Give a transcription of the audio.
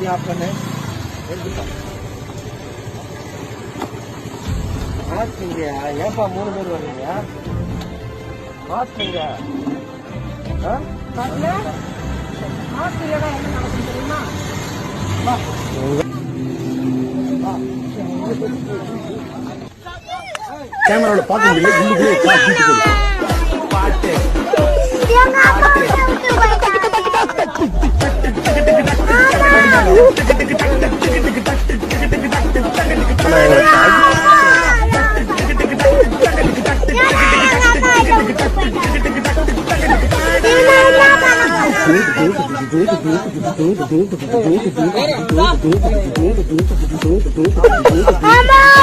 TV off பண்ணு. மாஸ்டிங்க ஏப்பா 3 பேர் வர்றீங்க? மாஸ்டிங்க கேமரால பார்க்க முடியல. பாட்டு Mama,